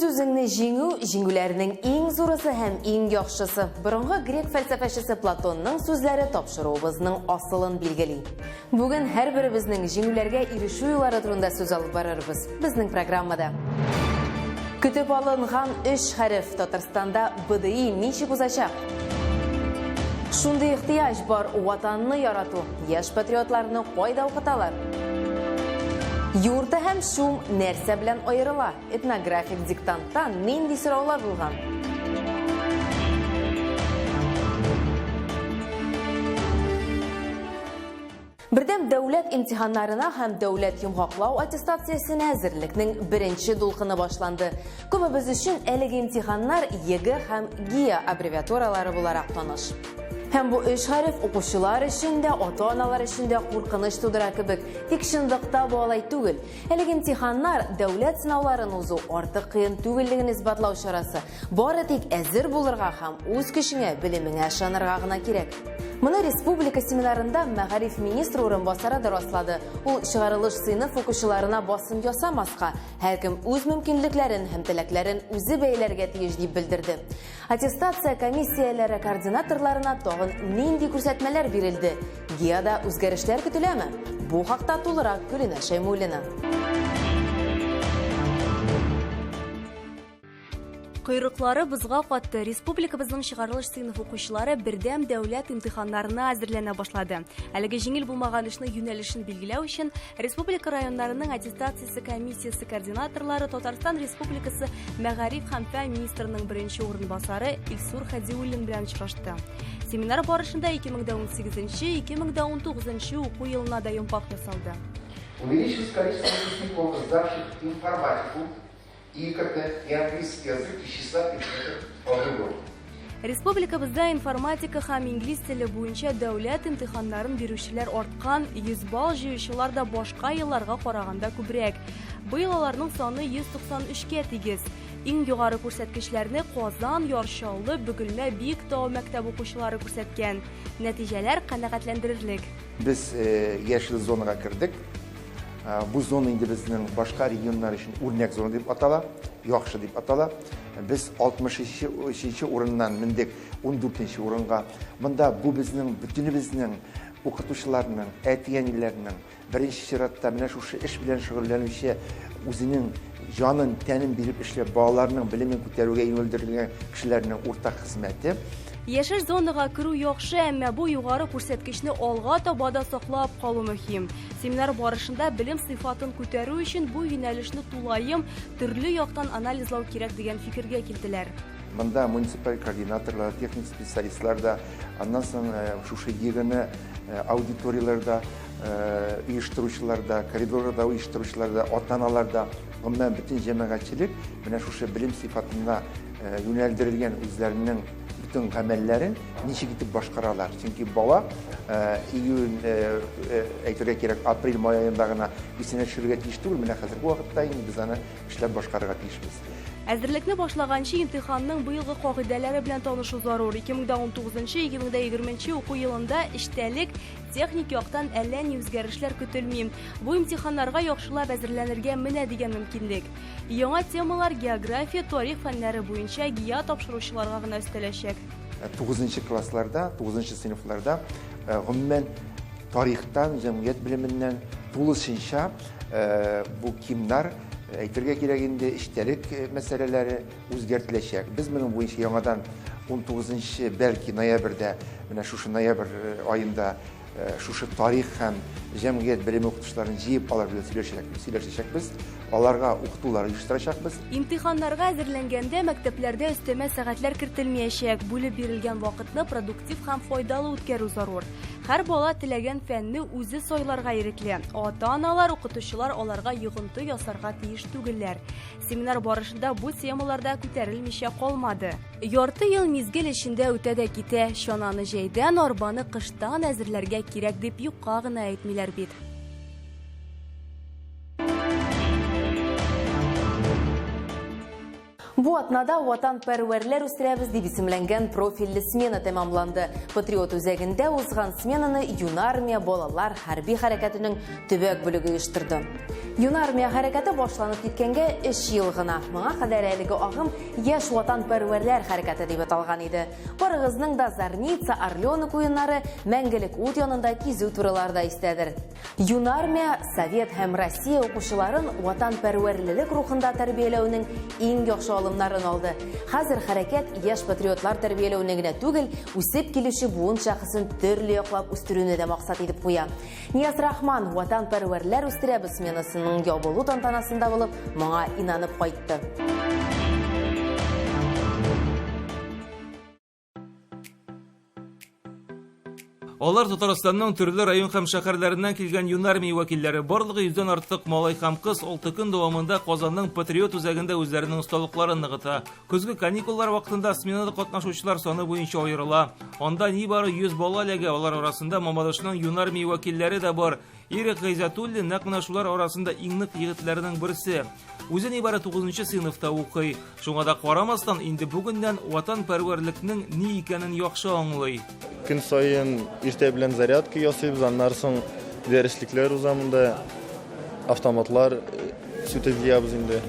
Үз-үзеңне җиңү җиңүләрнең иң зурысы һәм иң яхшысы. Борынгы грек фәлсәфәчесе Платонның сүзләре тапшыруыбызның асылын билгели. Бүген һәрберебезнең җиңүләргә ирешү юллары турында сүз алып барырбыз безнең программада. Көтеп алынган 3 хәреф Татарстанда БДИ ничек узачак? Шундый ихтыяҗ бар ватанны ярату. Яшь патриотларны кайда укыталар? Юрты һәм шум нәрсә белән аерыла? Этнографик диктантта нинди сораулар булган? Бердәм дәүләт имтиханнарына һәм дәүләт йомгаклау аттестациясенә әзерлекнең беренче дулкыны башланды. Күбебез өчен әлеге имтиханнар ЕГЭ һәм ГИА аббревиатуралары буларак таныш. Һәм бу 3 хәреф укучылар өчен дә, ата-аналар өчен дә куркыныч тудыра кебек, тик чынлыкта бу алай түгел. Әлеге имтиханнар дәүләт сынауларын узу артык кыен түгеллеген исбатлау чарасы. Бары тик әзер булырга һәм үз көчеңә, белемеңә ышанырга гына кирәк. Моны республика семинарында мәгариф министры урынбасары да раслады. Ул чыгарылыш сыйныф укучыларына басым ясамаска, һәркем үз мөмкинлекләрен һәм теләкләрен үзе бәяләргә тиеш дип белдерде. Аттестация комиссияләре координаторларына тагын нинди күрсәтмәләр бирелде? ГИАда үзгәрешләр көтеләме? Бу хакта тулырак Гөлинә Шәймуллина. Койрыклары бызга катты. Республикабызның чыгарылыш сыйныф укучылары бердәм дәүләт имтиханнарына әзерләнә башлады. Әлеге җиңел булмаган эшне юнәлешен билгеләү өчен республика районнарының аттестациясе комиссиясе координаторлары Татарстан Республикасы мәгариф һәм фән министрының беренче урынбасары Илсур Хәдиуллин белән очрашты. Семинар барышында 2018-2019 уку елына да йомпак ясалды. Увеличилось количество выпускников, сдавших информатику и английский язык из числа предметов по выбору. Республикабызда информатика һәм инглиз теле буенча дәүләт имтиханнарын бирүчеләр арткан, 100 балл җыючылар да башка елларга караганда күбрәк. Быел аларның саны 193-кә тигез. Иң югары күрсәткечләрне Казан, Яршаулы, Бөгелмә, Биектау мәктәп укучылары күрсәткән. Нәтиҗәләр канәгатьләндерерлек. Без яшел зонага кирдек. Бу зона инде безнең башка регионнар өчен үрнәк зона дип атала, яхшы дип атала. Без 63-нче урыннан мендек 14-нче урынга. Монда бу безнең бүтәнебезнең укытучыларның, әтияниләрнең беренче чиратта менә шушы эш белән шөгыльләнүче үзенең җанын, тәнен биреп эшләп балаларның белемен күтәрүгә юнәлдерелгән кешеләрнең уртак хезмәте. Яшел зонага керү яхшы, әмма бу югары күрсәткечне алга таба да саклап калу мөһим. Семинар барышында белем сыйфатын күтәрү өчен бу юнәлешне тулаем, төрле яктан анализлау кирәк дигән фикергә килделәр. Монда муниципаль координаторлар, техник специалистлар да, аннан соң шушы егене аудиторияларда, оештыручыларда, коридорда оештыручыларда, ата-аналарда, гомумән бөтен җәмәгатьчелек менә шушы белем сыйфатына юнәлдерелгән үзләренең бүтән гамәлләрен ничек итеп башкаралар. Чөнки бала июнь әйтергә кирәк, апрель май аенда гына исенә төшерергә тиеш түгел, менә хәзерге вакытта инде без аны эшләп башкарырга тиешбез. Әзерлекне башлаганчы имтиханның быелгы кагыйдәләре белән танышу зарур. 2019-2020 уку елында эштәлек, техник яктан әллә ни үзгәрешләр көтелми. Бу имтиханнарга яхшылап әзерләнергә менә дигән мөмкинлек. Яңа темалар география, тарих фәннәре буенча ГИА тапшыручыларга гына өстәләчәк. 9 классларда, 9 сыйныфларда гомумән тарихтан, җәмгыять белеменнән тулысынча бу кимнар әйтергә кирәк инде эштәлек мәсьәләләре үзгәртеләчәк. Без моның буенча яңадан 19 бәлки ноябрьдә, менә шушы ноябрь аенда шушы тарих һәм җәмгыять белеме укытучыларын җыеп алар белән сөйләшәчәкбез. Аларга укытулар оештырачакбыз. Имтиханнарга әзерләнгәндә мәктәпләрдә өстәмә сәгатьләр кертелмәячәк. Бүлеп бирелгән вакытны продуктив һәм файдалы үткәрү зарур. Һәр бала теләгән фәнне үзе сайларга ирекле. Ата-аналар, укытучылар аларга йогынты ясарга тиеш түгелләр. Семинар барышында бу темаларда күтәрелмичә калмады. Ярты ел мизгел эчендә үтә дә китә. Чананы җәйдән, арбаны кыштан әзерләргә кирәк дип юкка гына әйтмиләр бит. Бу атнада ватанпәрвәрләр үстерәбез дип исемләнгән профильле смена тәмамланды. Патриот үзәгендә узган сменаны Юнармия балалар хәрби хәрәкәтенең төбәк бүлеге оештырды. Юнармия хәрәкәте башланып киткәнгә 3 ел гына. Моңа кадәр әлеге агым яшь ватанпәрвәрләр хәрәкәте дип аталган иде. Барыгызның да Зарница, Орленок уеннары, мәңгелек ут янында кизү турыларда истәдер. Юнармия Совет һәм Россия укучыларын ватанпәрвәрлек рухында тәрбияләүнең иң яхшы алымнарын алды. Хәзер хәрәкәт яшь патриотлар тәрбияләүне генә түгел, үсеп килүче буын шәхесен төрле яклап үстерүне дә максат итеп куя. Нияз Рахман ватанпәрвәрләр үстерәбез сменасының ябылу тантанасында булып, моңа инанып кайтты. Алар Татарстанның төрле район һәм шәһәрләреннән килгән Юнармия вәкилләре барлыгы 100-дән артык малай һәм кыз 6 көн дәвамында Казанның Патриот үзәгендә үзләренең осталыкларын ныгыта. Көзге каникуллар вакытында сменада катнашучылар саны буенча аерыла. Анда нибары 100 бала эләгә, алар арасында Мамадышның Юнармия вәкилләре дә бар. Ирек Гайзатуллин нәкъ шулар арасында иң нык егетләрнең берсе. Үзе нибары 9-нчы сыйныфта укый. Шуңа да карамастан инде бүгеннән ватанпәрвәрлекнең ни икәнен яхшы аңлый. Көн сайын иртә белән зарядка ясыйбыз, аннан соң дәреслекләр узамында автоматлар сүтеп җыябыз инде.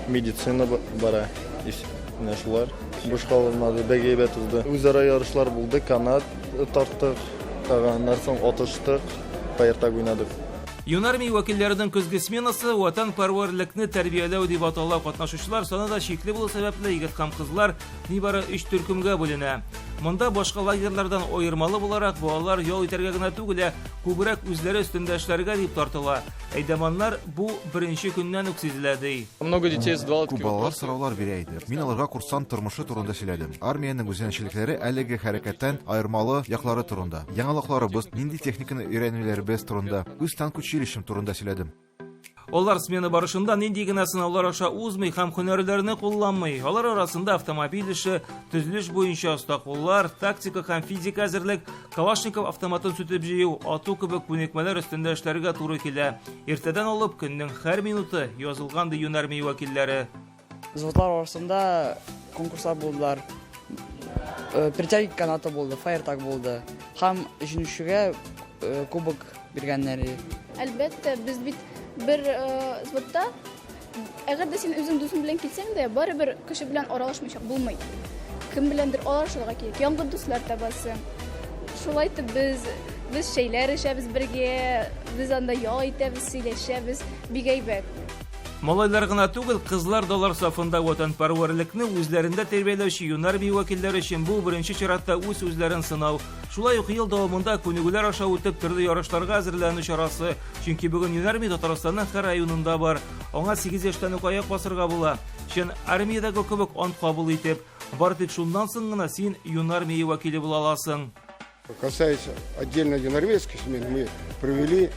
Медицина бара. Менә шулар. Буш калмады, бәгәйбәт узды. Үзара ярышлар булды, канат тарттык, аннан соң атыштык, паертак уйнадык. Юнармия вәкилләренең көзге сменасы ватанпәрвәрлекне тәрбияләү дип атала. Катнашучылар саны да шикле булу сәбәпле егет һәм кызлар нибары 3 төркемгә бүленә. Монда башка лагерьлардан аермалы буларак балалар ял итәргә генә түгел, күбрәк үзләре өстендә эшләргә дип тартыла. Әйдәманнар бу беренче көннән үк сизелә ди. Много детей задавало Күп балалар сораулар бирә иде. Мин аларга курсант тормышы турында сөйләдем. Армиянең үзенчәлекләре әлеге хәрәкәттән аермалы яклары турында. Яңалыкларыбыз, нинди техниканы өйрәнүләребез турында, үз танк училищем турында сөйләдем. Алар смена барышында нинди генә сынаулар аша узмый һәм һөнәрләрне кулланмый. Алар арасында автомобиль эше, төзелеш буенча осталыклар, тактика һәм физика әзерлек, Калашников автоматын сүтеп җыю, ату кебек күнекмәләр өстендә эшләргә туры килә. Иртәдән алып көннең һәр минуты язылган ди Юнармия вәкилләре. Взводлар арасында конкурслар булдылар. Притяги канаты булды, фаертак булды. Һәм җиңүчегә кубок биргәннәр. Әлбәттә, без бит бер взводта, әгәр дә син үзең дусың белән килсәң дә, барыбер кеше белән аралашмыйчак булмый. Кем беләндер аралашырга кирәк. Яңгы дуслар табасы. Шулай итеп без шәйләр эшәбез бергә, без анда ял итәбез, сөйләшәбез, бик әйбәт. Малайлар гына түгел, кызлар да алар сафында ватанпәрвәрлекне үзләрендә тәрбияләүче Юнармия вәкилләре өчен бу беренче чиратта үз үзләрен сынау. Шулай ук ел дәвамында күнегүләр аша үтеп төрле ярышларга әзерләнү чарасы. Чөнки бүген Юнармия Татарстанның һәр районында бар. Аңа 8 яшьтән үк аяк басырга була. Чын армиядәге кебек ант кабул итеп, бар тик шуннан соң гына син Юнармия вәкиле була аласың. Касается отдельно юнармейской смены, мы провели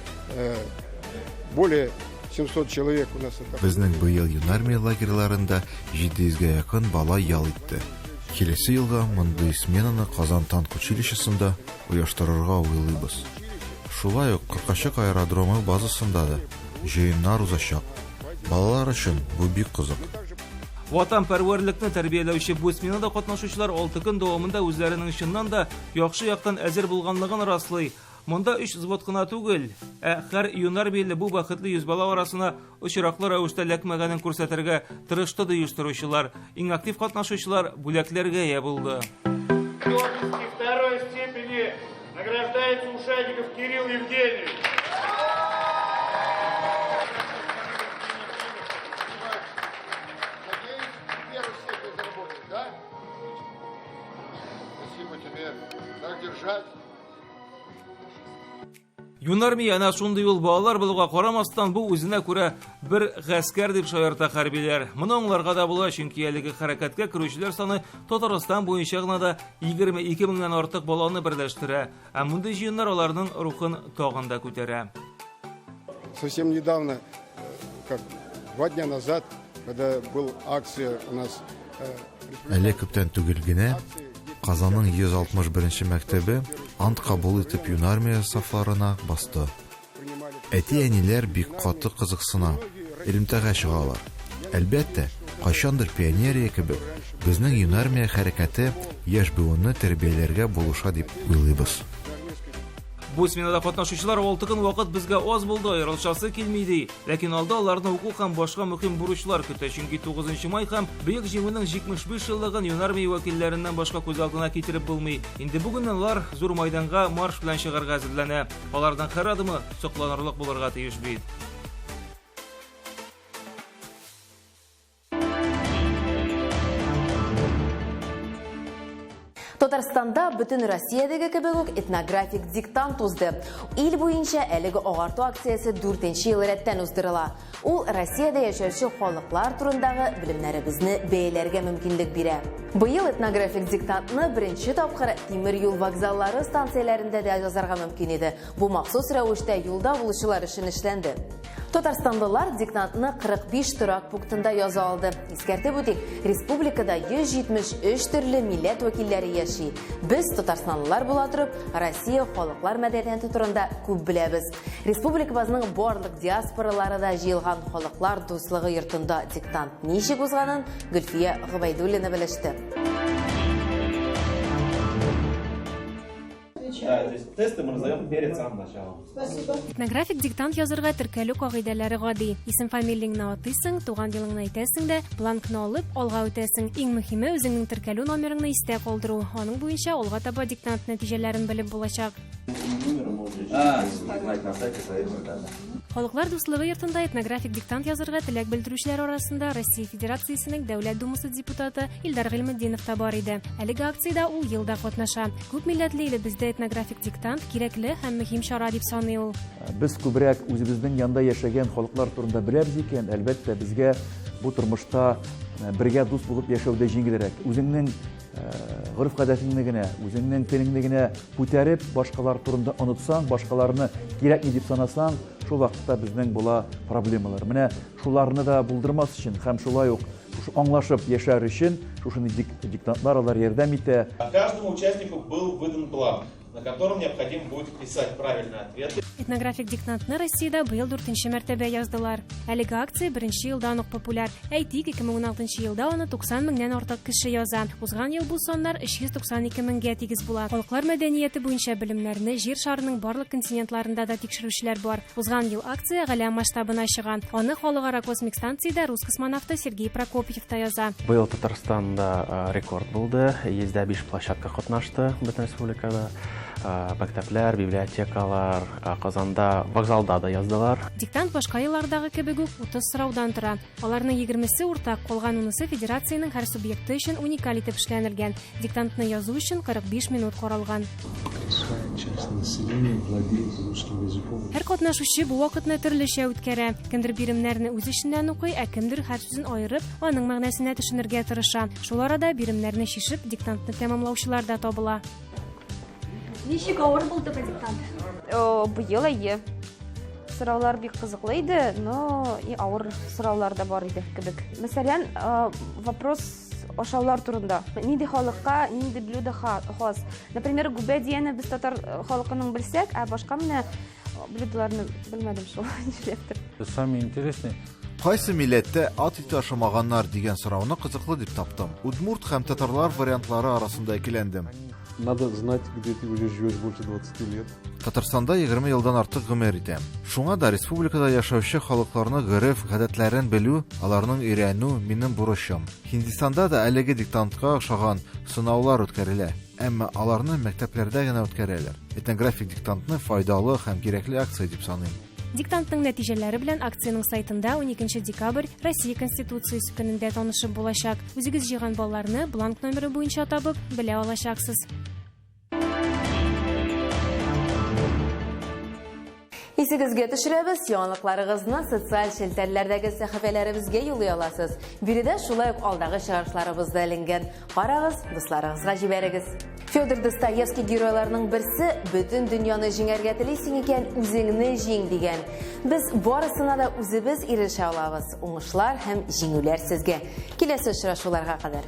более 700 человек у нас. Безнең быел Юнармия лагерьларында 700-гә якын бала ял итте. Киләсе елга мондый сменаны Казан танк училищесында оештырырга уйлыйбыз. Шулай ук Кыркачык аэродромы базасында да җыеннар узачак. Балалар өчен бу бик кызык. Ватанпәрвәрлекне тәрбияләүче бу сменада катнашучылар 6 көн дәвамында үзләренең чыннан да яхшы яктан әзер булганлыгын раслый. Монда 3 взвод кына түгел, һәр Юнармияле бу бәхетле 100 бала арасына очраклы рәвештә ләкмәгәнен күрсәтергә тырышты ди оештыручылар. Иң актив катнашучылар бүләкләргә ия булды. Второй степени награждается Ушадиков Кирилл Евгеньевич. Спасибо тебе. Так держать. Юнармия ана шундый ул балалар булуга карамастан бу үзенә күрә бер гаскәр дип шаярта хәрбиләр. Моны аңларга да була, чөнки әлеге хәрәкәткә керүчеләр саны Татарстан буенча гына да 22 меңнән артык баланы берләштерә. Ә мондый җыеннар аларның рухын тагын да күтәрә. Совсем недавно, как 2 дня назад, когда была акция у нас... Әле күптән түгел генә Казанның 161-нче мәктәбе ант кабул итеп Юнармия сафларына басты. Әти-әниләр бик каты кызыксына, элемтәгә чыгалар. Әлбәттә, кайчандыр пионерия кебек, безнең юнармия хәрәкәте яшь буынны тәрбияләргә булыша дип уйлыйбыз. Бу сменада катнашучылар алтыгын вакыт безгә аз булды, аерылышасы килмиде. Ләкин алда аларны уку һәм башка мөһим бурычлар көтә, чөнки 9 май һәм бөек җиңүнең 75 еллыгын юнармия вәкилләреннән башка күз алдына китереп булмый. Инде бүген алар зур майданга марш белән чыгарга әзерләнә. Алардан һәр адымы сокланырлык булырга тиеш бит. Татарстанда бүтін Россиядегі кебек үк этнографик диктант узды. Ил буенча әлеге агарту акциясы 4-нче ел рәттән уздырыла. Ул Россиядә яшәүче халыклар турындагы белемнәребезне бәяләргә мөмкинлек бирә. Быел этнографик диктантны беренче тапкыр тимер юл вокзаллары станцияләрендә дә язарга мөмкин иде. Бу махсус рәвештә юлда булучылар өчен эшләнде. Татарстандылар диктантны 45 торак пунктында яза алды. Искәртеп үтик, республикада 173 төрле милләт вәкилләре яши. Без татарстанлылар була торып, Россия халыклар мәдәнияте турында күп беләбез. Республикабызның барлык диаспоралары да җыелган халыклар дуслыгы йортында диктант ничек узганын Гөлфия Гыбайдуллина белеште. Тесты мы раздаем перед самым началом. Этнографик диктант язырга теркәлү кагыйдәләре гади. Исем фамилияңны атыйсың, туган елыңны әйтәсең дә, бланкны алып, алга үтәсең. Иң мөһиме үзеңнең теркәлү номерыңны истә калдыру. Аның буенча алга таба диктант нәтиҗәләрен белеп булачак. Халыклар дуслыгы йортында этнографик диктант язырга теләк белдерүчеләр арасында Россия Федерациясенең Дәүләт Думасы депутаты Илдар Гыйльметдинов та бар иде. Әлеге акциядә ул елда катнаша. Күп милләтле илебездә этнографик диктант кирәкле һәм мөһим чара дип саный ул. Без күбрәк үзебезнең янда яшәгән халыклар турында беләбез икән, әлбәттә безгә бу тормышта бергә дус булып яшәүдә җиңелрәк. Үзеңнең гореф-гадәтеңне генә, үзеңнең телеңне генә күтәреп, башкалар турында онытсаң, башкаларны кирәкми дип санасаң, шул вакытта безнең була проблемалар. Менә шуларны да булдырмас өчен һәм шулай ук аңлашып яшәр өчен шушыны диктантлар алар ярдәм итә. Каждому участнику был выдан план, на котором необходимо будет писать правильные ответы. Этнографик диктантны Россиядә быел 4-нче мәртәбә яздылар. Әлеге акция 1-нче елдан ук популяр. Әйтик, 2016 елда аны 90 меңнән артык кеше яза. Узган ел бу саннар 392 меңгә тигез була. Халыклар мәдәнияте буенча белемнәрне җир шарының барлык континентларында да тикшерүчеләр бар. Узган ел акция галәм масштабына чыган. Аны халыкара космик станциядә рус космонавты Сергей Прокопьев та яза. Быел Татарстанда рекорд булды. 105 площадка катнашты бөтен республикада. Мәктәпләр, библиотекалар, Казанда, вокзалда да яздылар. Диктант башка еллардагы кебек үк 30 сораудан тора. Аларның 20се уртак, калган 10-сы федерациянең һәр субъекты өчен уникаль итеп эшләнелгән. Диктантны язу өчен 45 минут каралган. Һәр катнашучы бу вакытны төрлечә үткәрә. Кемдер биремнәрне үз эченнән укый, ә кемдер һәр сүзен аерып, аның мәгънәсенә төшенергә тырыша. Шул арада биремнәрне чишеп, диктантны тәмамлаучылар да табыла. Ничек авыр булды бу диктант? Быел әйе. Сораулар бик кызыклы иде, но и авыр сораулар да бар иде кебек. Мәсәлән, вопрос ашаулар турында. Нинди халыкка, нинди блюдо хас. Например, гүбә дигәнне без татар халкының белсәк, ә башка менә блюдоларны белмәдем шул. Самое интересное. Кайсы милләттә ат ите ашамаганнар дигән сорауны кызыклы дип таптым. Удмурт һәм татарлар вариантлары арасында икеләндем. Надо знать, где ты уже живешь больше 20 лет. Татарстанда 20 елдан артык гомер итәм. Шуңа да республикада яшәүче халыкларны гореф, гадәтләрен белү, аларның өйрәнү минем бурычым. Һиндстанда да әлеге диктантка охшаган сынаулар үткәрелә, әмма аларны мәктәпләрдә генә үткәрәләр. Этнографик диктантны файдалы һәм кирәкле акция дип саныйм. Диктантның нәтиҗәләре белән акциянең сайтында 12 декабрь Россия Конституциясе көнендә танышып булачак. Үзегез җыйган балларны бланк номеры буенча табып белә алачаксыз. Исегезгә төшерәбез, яңалыкларыгызны социаль челтәрләрдәге сәхифәләребезгә юллый аласыз. Биредә шулай ук алдагы чыгышларыбыз да эленгән. Карагыз, дусларыгызга җибәрегез. Федор Достоевский геройларының берсе бөтен дөньяны җиңәргә телисең икән, үзеңне җиң дигән. Без барысына да үзебез ирешә алабыз. Уңышлар һәм җиңүләр сезгә. Киләсе очрашуларга кадәр.